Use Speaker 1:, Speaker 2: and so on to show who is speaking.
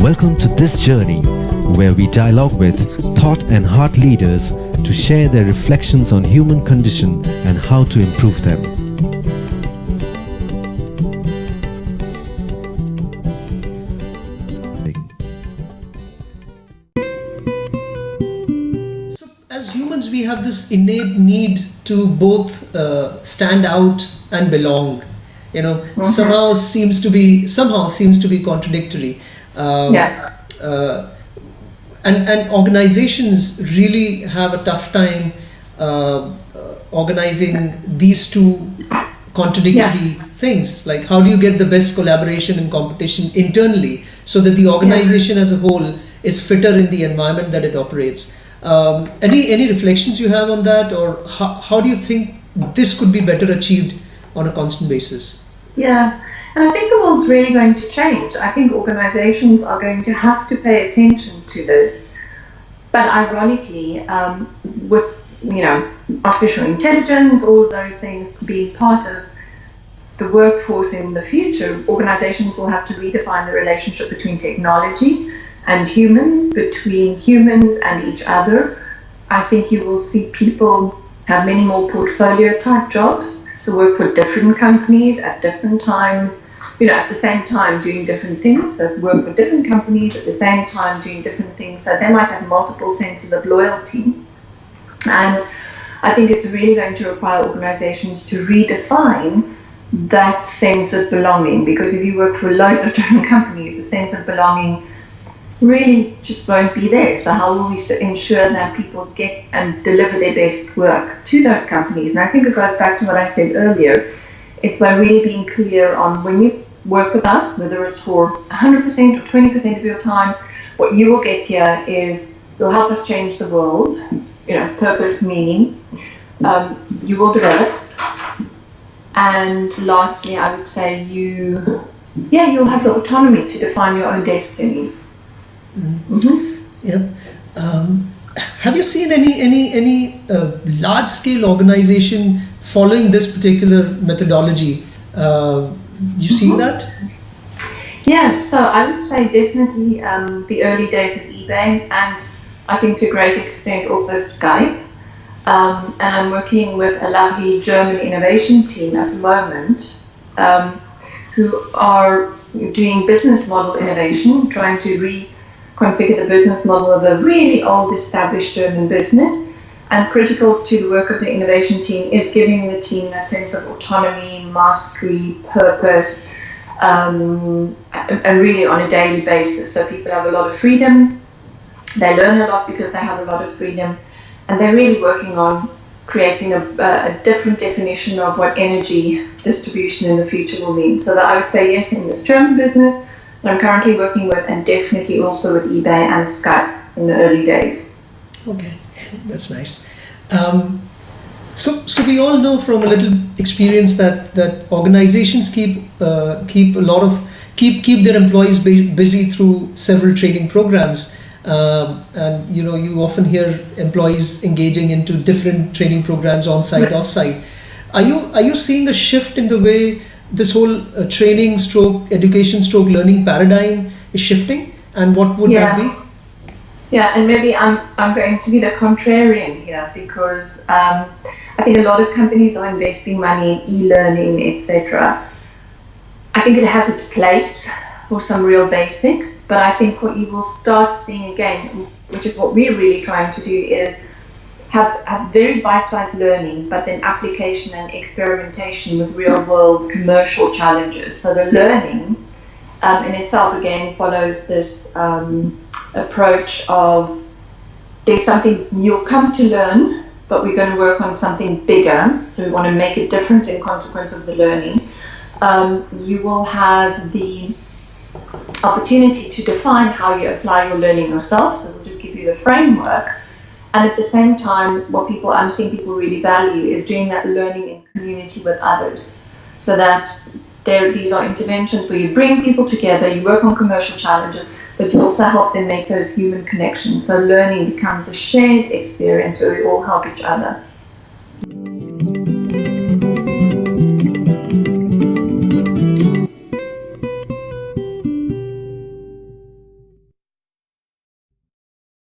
Speaker 1: Welcome to this journey where we dialogue with thought and heart leaders to share their reflections on human condition and how to improve them.
Speaker 2: So, as humans, we have this innate need to both stand out and belong. Somehow seems to be contradictory. And organizations really have a tough time organizing these two contradictory things. Like, how do you get the best collaboration and competition internally so that the organization as a whole is fitter in the environment that it operates? Any reflections you have on that, or how do you think this could be better achieved on a constant basis?
Speaker 3: Yeah, and I think the world's really going to change. I think organizations are going to have to pay attention to this. But ironically, with artificial intelligence, all of those things being part of the workforce in the future, organizations will have to redefine the relationship between technology and humans, between humans and each other. I think you will see people have many more portfolio type jobs. So work for different companies at different times, at the same time doing different things. So work for different companies at the same time doing different things. So they might have multiple senses of loyalty. And I think it's really going to require organizations to redefine that sense of belonging. Because if you work for loads of different companies, the sense of belonging really just won't be there. So how will we ensure that people get and deliver their best work to those companies? And I think it goes back to what I said earlier. It's by really being clear on, when you work with us, whether it's for 100% or 20% of your time, what you will get here is you'll help us change the world, purpose, meaning. You will develop. And lastly, I would say you'll have the autonomy to define your own destiny.
Speaker 2: Yep. Have you seen any large scale organization following this particular methodology? You see that?
Speaker 3: Yeah, so I would say definitely the early days of eBay, and I think to a great extent also Skype. And I'm working with a lovely German innovation team at the moment who are doing business model innovation, trying to reconfigure the business model of a really old established German business. And critical to the work of the innovation team is giving the team that sense of autonomy, mastery, purpose, and really on a daily basis. So people have a lot of freedom, they learn a lot because they have a lot of freedom, and they're really working on creating a different definition of what energy distribution in the future will mean. So that I would say yes in this German business that I'm currently working with, and definitely also with eBay and Skype in the early days.
Speaker 2: Okay, that's nice. So we all know from a little experience that organizations keep their employees busy through several training programs, and you often hear employees engaging into different training programs on site, off site. Are you seeing a shift in the way this whole training stroke education stroke learning paradigm is shifting, and what would that be?
Speaker 3: Yeah, and maybe I'm going to be the contrarian here, because I think a lot of companies are investing money in e-learning, etc. I think it has its place for some real basics, but I think what you will start seeing again, which is what we're really trying to do, is have very bite-sized learning, but then application and experimentation with real-world commercial challenges. So the learning in itself again follows this approach of there's something you'll come to learn, but we're going to work on something bigger. So we want to make a difference in consequence of the learning. You will have the opportunity to define how you apply your learning yourself. So we'll just give you the framework. And at the same time, what I'm seeing people really value is doing that learning in community with others. So that these are interventions where you bring people together, you work on commercial challenges, but you also help them make those human connections. So learning becomes a shared experience where we all help each other.